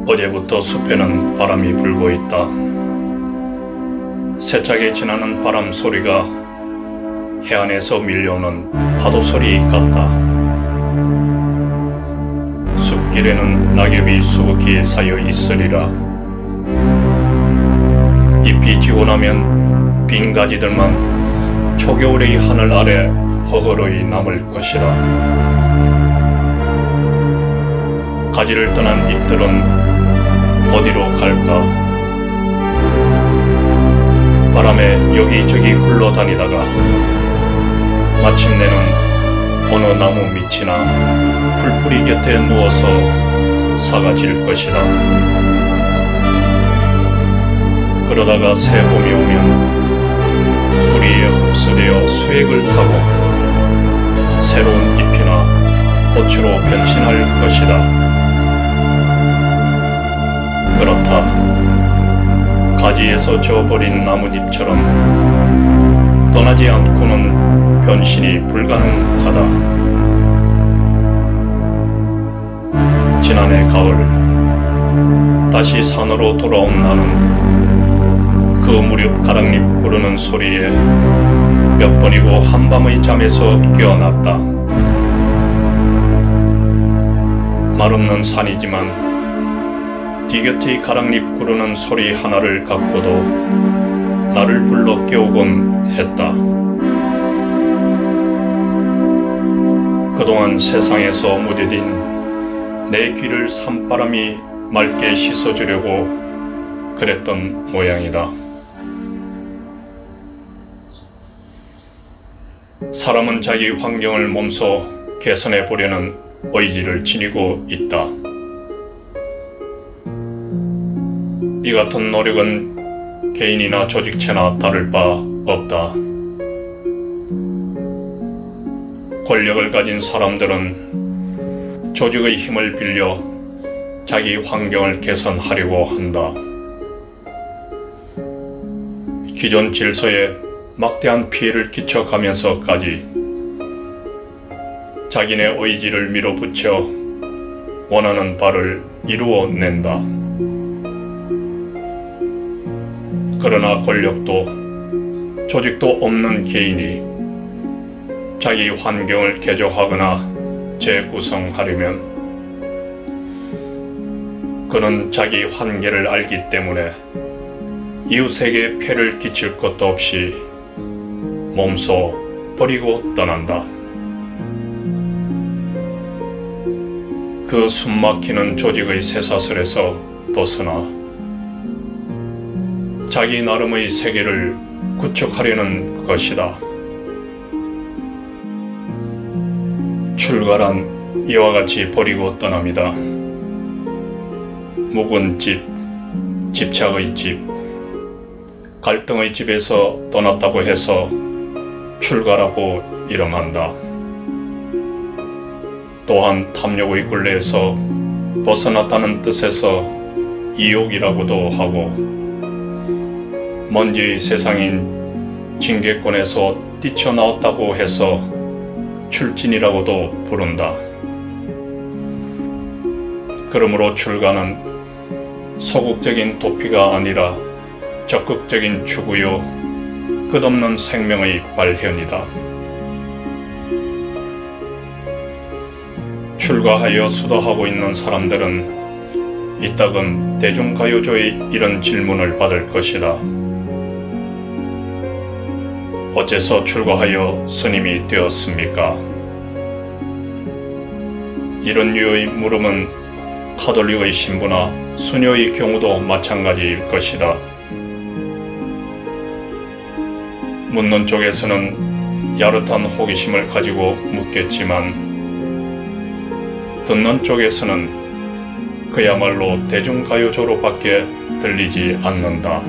어제부터 숲에는 바람이 불고 있다. 세차게 지나는 바람 소리가 해안에서 밀려오는 파도 소리 같다. 숲길에는 낙엽이 수북히 쌓여 있으리라. 잎이 지고 나면 빈 가지들만 초겨울의 하늘 아래 허허로이 남을 것이다. 가지를 떠난 잎들은 어디로 갈까? 바람에 여기저기 굴러다니다가 마침내는 어느 나무 밑이나 풀뿌리 곁에 누워서 사라질 것이다. 그러다가 새 봄이 오면 뿌리에 흡수되어 수액을 타고 새로운 잎이나 꽃으로 변신할 것이다. 그렇다. 가지에서 져버린 나뭇잎처럼 떠나지 않고는 변신이 불가능하다. 지난해 가을 다시 산으로 돌아온 나는 그 무렵 가랑잎 구르는 소리에 몇 번이고 한밤의 잠에서 깨어났다. 말없는 산이지만 뒤곁의 가랑잎 구르는 소리 하나를 갖고도 나를 불러 깨우곤 했다. 그동안 세상에서 무뎌진 내 귀를 산바람이 맑게 씻어주려고 그랬던 모양이다. 사람은 자기 환경을 몸소 개선해 보려는 의지를 지니고 있다. 이 같은 노력은 개인이나 조직체나 다를 바 없다. 권력을 가진 사람들은 조직의 힘을 빌려 자기 환경을 개선하려고 한다. 기존 질서에 막대한 피해를 끼쳐가면서까지 자기네 의지를 밀어붙여 원하는 바를 이루어낸다. 그러나 권력도 조직도 없는 개인이 자기 환경을 개조하거나 재구성하려면 그는 자기 한계를 알기 때문에 이웃에게 폐를 끼칠 것도 없이 몸소 버리고 떠난다. 그 숨막히는 조직의 쇠사슬에서 벗어나 자기 나름의 세계를 구축하려는 것이다. 출가란 이와 같이 버리고 떠납니다. 묵은 집, 집착의 집, 갈등의 집에서 떠났다고 해서 출가라고 이름한다. 또한 탐욕의 굴레에서 벗어났다는 뜻에서 이욕이라고도 하고 먼지의 세상인 징계권에서 뛰쳐나왔다고 해서 출진이라고도 부른다. 그러므로 출가는 소극적인 도피가 아니라 적극적인 추구요 끝없는 생명의 발현이다. 출가하여 수도하고 있는 사람들은 이따금 대중가요제의 이런 질문을 받을 것이다. 어째서 출가하여 스님이 되었습니까? 이런 류의 물음은 카톨릭의 신부나 수녀의 경우도 마찬가지일 것이다. 묻는 쪽에서는 야릇한 호기심을 가지고 묻겠지만 듣는 쪽에서는 그야말로 대중가요제로밖에 들리지 않는다.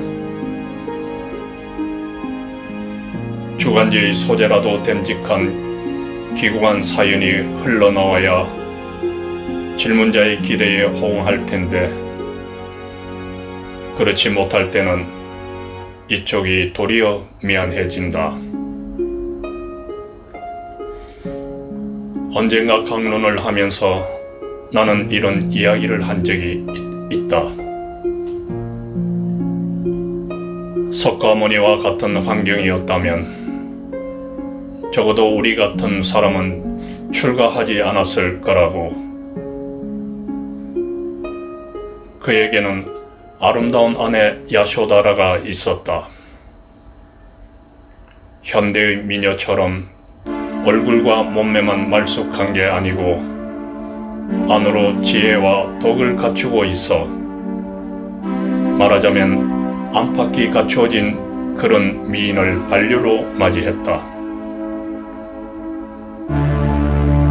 주관제의 소재라도 됨직한 기구한 사연이 흘러나와야 질문자의 기대에 호응할 텐데 그렇지 못할 때는 이쪽이 도리어 미안해진다. 언젠가 강론을 하면서 나는 이런 이야기를 한 적이 있다. 석가모니와 같은 환경이었다면 적어도 우리 같은 사람은 출가하지 않았을 거라고. 그에게는 아름다운 아내 야쇼다라가 있었다. 현대의 미녀처럼 얼굴과 몸매만 말쑥한 게 아니고 안으로 지혜와 덕을 갖추고 있어 말하자면 안팎이 갖추어진 그런 미인을 반려로 맞이했다.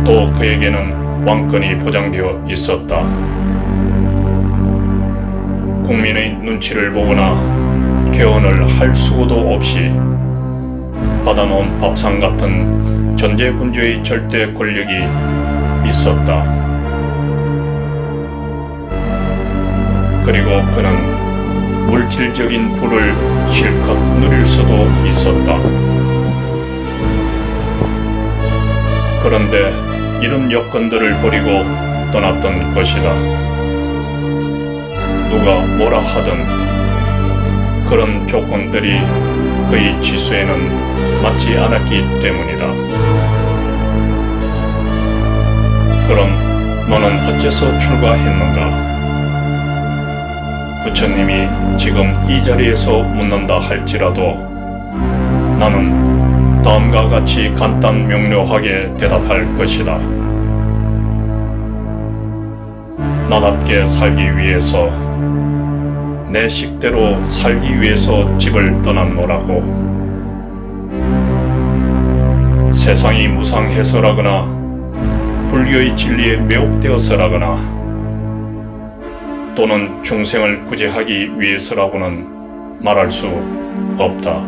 또 그에게는 왕권이 보장되어 있었다. 국민의 눈치를 보거나 개헌을 할 수고도 없이 받아놓은 밥상 같은 전제군주의 절대 권력이 있었다. 그리고 그는 물질적인 부를 실컷 누릴 수도 있었다. 그런데 이런 여건들을 버리고 떠났던 것이다. 누가 뭐라 하든 그런 조건들이 그의 지수에는 맞지 않았기 때문이다. 그럼 너는 어째서 출가했는가? 부처님이 지금 이 자리에서 묻는다 할지라도 나는 다음과 같이 간단 명료하게 대답할 것이다. 나답게 살기 위해서, 내 식대로 살기 위해서 집을 떠났노라고. 세상이 무상해서라거나 불교의 진리에 매혹되어서라거나 또는 중생을 구제하기 위해서라고는 말할 수 없다.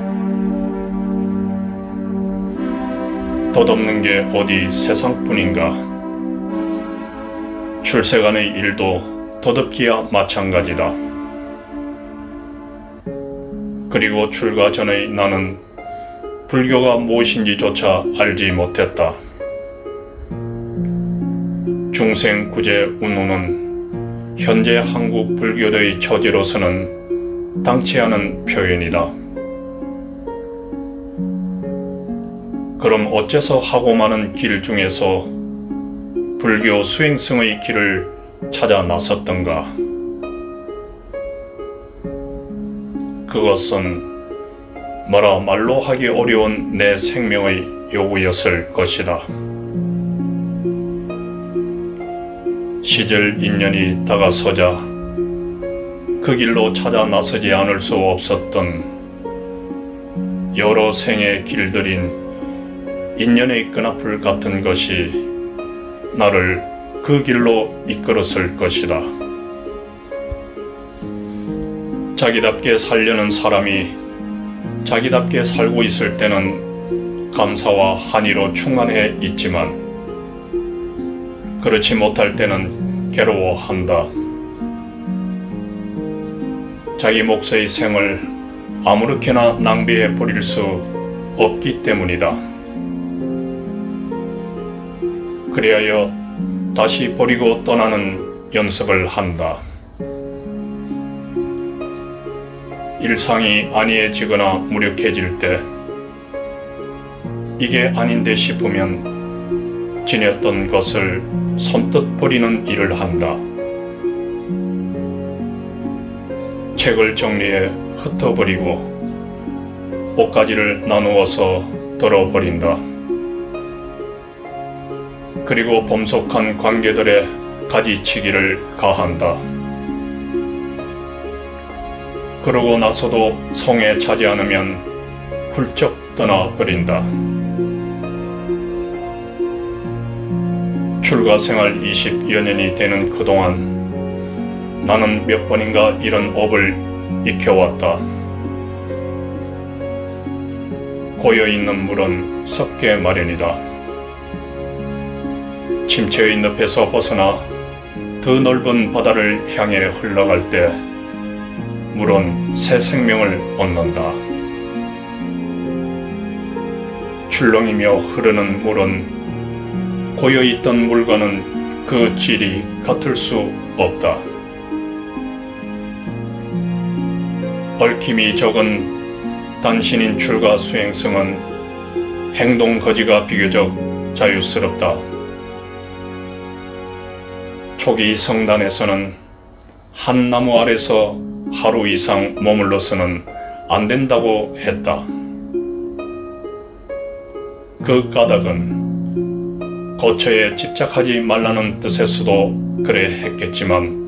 덧없는 게 어디 세상뿐인가. 출세간의 일도 덧없기야 마찬가지다. 그리고 출가 전의 나는 불교가 무엇인지조차 알지 못했다. 중생 구제 운운은 현재 한국 불교도의 처지로서는 당치 않은 표현이다. 그럼 어째서 하고 많은 길 중에서 불교 수행성의 길을 찾아 나섰던가? 그것은 뭐라 말로 하기 어려운 내 생명의 요구였을 것이다. 시절 인연이 다가서자 그 길로 찾아 나서지 않을 수 없었던 여러 생의 길들인 인연의 끈앞을 같은 것이 나를 그 길로 이끌었을 것이다. 자기답게 살려는 사람이 자기답게 살고 있을 때는 감사와 한의로 충만해 있지만 그렇지 못할 때는 괴로워한다. 자기 몫의 생을 아무렇게나 낭비해 버릴 수 없기 때문이다. 그리하여 다시 버리고 떠나는 연습을 한다. 일상이 안이해지거나 무력해질 때 이게 아닌데 싶으면 지녔던 것을 선뜻 버리는 일을 한다. 책을 정리해 흩어버리고 옷가지를 나누어서 덜어버린다. 그리고 범속한 관계들의 가지치기를 가한다. 그러고 나서도 성에 차지 않으면 훌쩍 떠나버린다. 출가생활 20여 년이 되는 그동안 나는 몇 번인가 이런 업을 익혀왔다. 고여있는 물은 섞게 마련이다. 침체의 늪에서 벗어나 더 넓은 바다를 향해 흘러갈 때 물은 새 생명을 얻는다. 출렁이며 흐르는 물은 고여있던 물과는 그 질이 같을 수 없다. 얽힘이 적은 단신인 출가 수행성은 행동 거지가 비교적 자유스럽다. 초기 성단에서는 한 나무 아래서 하루 이상 머물러서는 안 된다고 했다. 그 까닭은 거처에 집착하지 말라는 뜻에서도 그래 했겠지만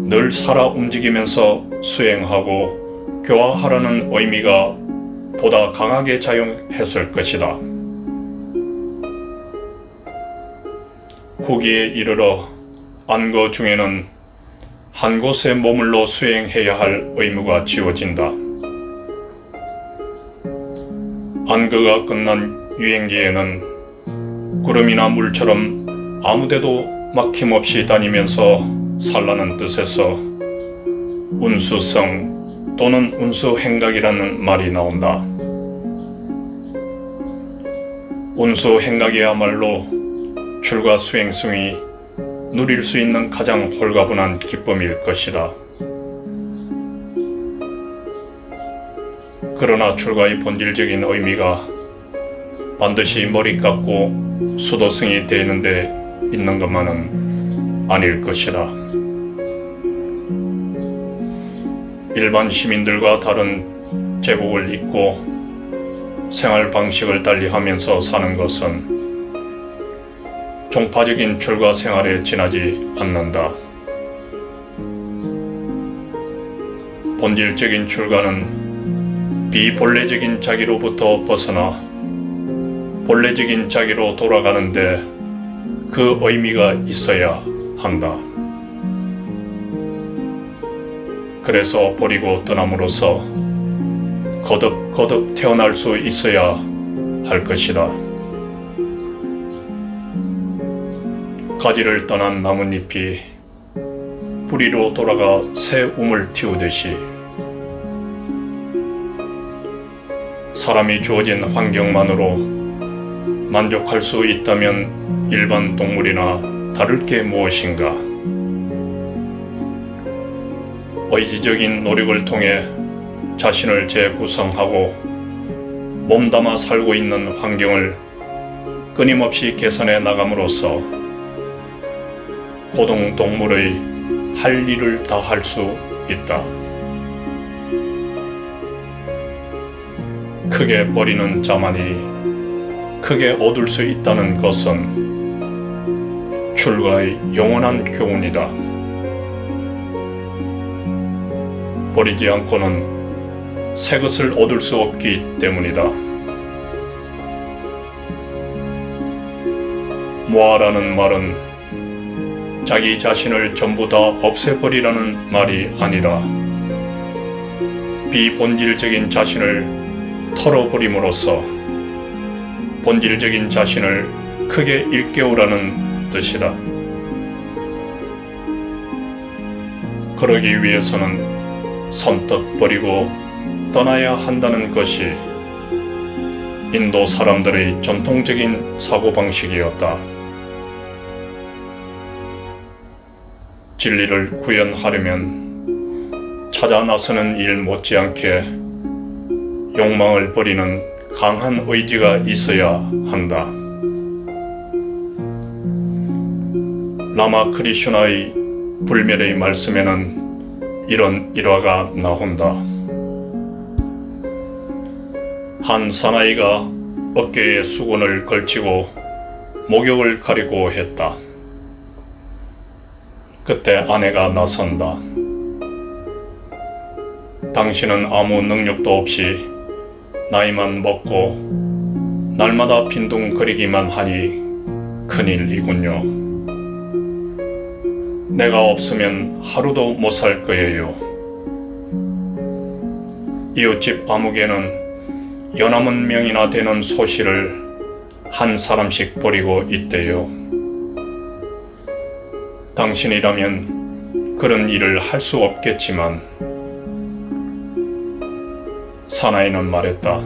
늘 살아 움직이면서 수행하고 교화하라는 의미가 보다 강하게 작용했을 것이다. 후기에 이르러 안거 중에는 한 곳에 머물러 수행해야 할 의무가 지워진다. 안거가 끝난 유행기에는 구름이나 물처럼 아무데도 막힘없이 다니면서 살라는 뜻에서 운수성 또는 운수행각이라는 말이 나온다. 운수행각이야말로 출가 수행승이 누릴 수 있는 가장 홀가분한 기쁨일 것이다. 그러나 출가의 본질적인 의미가 반드시 머리 깎고 수도승이 되는 데 있는 것만은 아닐 것이다. 일반 시민들과 다른 제복을 입고 생활 방식을 달리하면서 사는 것은 종파적인 출가 생활에 지나지 않는다. 본질적인 출가는 비본래적인 자기로부터 벗어나 본래적인 자기로 돌아가는데 그 의미가 있어야 한다. 그래서 버리고 떠남으로써 거듭거듭 태어날 수 있어야 할 것이다. 가지를 떠난 나뭇잎이 뿌리로 돌아가 새 움을 틔우듯이 사람이 주어진 환경만으로 만족할 수 있다면 일반 동물이나 다를 게 무엇인가? 의지적인 노력을 통해 자신을 재구성하고 몸담아 살고 있는 환경을 끊임없이 개선해 나감으로써 고등동물의 할 일을 다 할 수 있다. 크게 버리는 자만이 크게 얻을 수 있다는 것은 출가의 영원한 교훈이다. 버리지 않고는 새 것을 얻을 수 없기 때문이다. 모아라는 말은 자기 자신을 전부 다 없애버리라는 말이 아니라 비본질적인 자신을 털어버림으로써 본질적인 자신을 크게 일깨우라는 뜻이다. 그러기 위해서는 선뜻 버리고 떠나야 한다는 것이 인도 사람들의 전통적인 사고방식이었다. 진리를 구현하려면 찾아 나서는 일 못지않게 욕망을 버리는 강한 의지가 있어야 한다. 라마 크리슈나의 불멸의 말씀에는 이런 일화가 나온다. 한 사나이가 어깨에 수건을 걸치고 목욕을 가리고 했다. 그때 아내가 나선다. 당신은 아무 능력도 없이 나이만 먹고 날마다 빈둥거리기만 하니 큰일이군요. 내가 없으면 하루도 못 살 거예요. 이웃집 아무개는 연함은 명이나 되는 소시를 한 사람씩 버리고 있대요. 당신이라면 그런 일을 할 수 없겠지만 사나이는 말했다.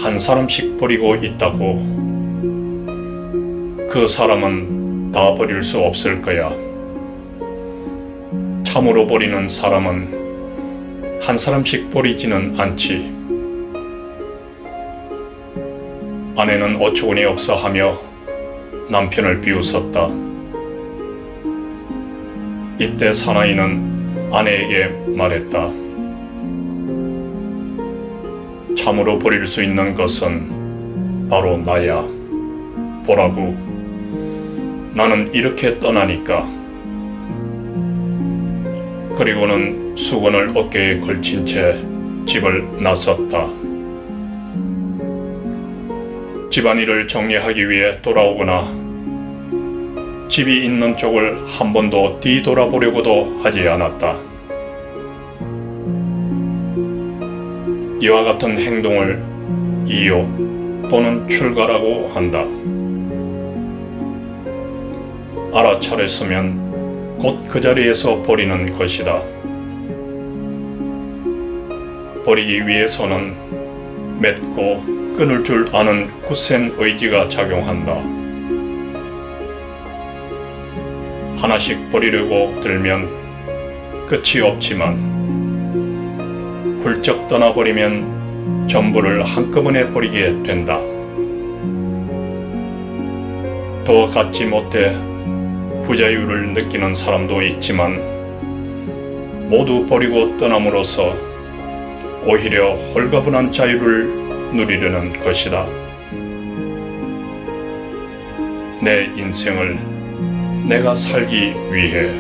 한 사람씩 버리고 있다고. 그 사람은 다 버릴 수 없을 거야. 참으로 버리는 사람은 한 사람씩 버리지는 않지. 아내는 어처구니 없어 하며 남편을 비웃었다. 이때 사나이는 아내에게 말했다. 참으로 버릴 수 있는 것은 바로 나야. 보라고. 나는 이렇게 떠나니까. 그리고는 수건을 어깨에 걸친 채 집을 나섰다. 집안일을 정리하기 위해 돌아오거나 집이 있는 쪽을 한 번도 뒤돌아보려고도 하지 않았다. 이와 같은 행동을 이욕 또는 출가라고 한다. 알아차렸으면 곧 그 자리에서 버리는 것이다. 버리기 위해서는 맺고 끊을 줄 아는 굳센 의지가 작용한다. 하나씩 버리려고 들면 끝이 없지만 훌쩍 떠나버리면 전부를 한꺼번에 버리게 된다. 더 갖지 못해 부자유를 느끼는 사람도 있지만 모두 버리고 떠남으로써 오히려 홀가분한 자유를 누리려는 것이다. 내 인생을 내가 살기 위해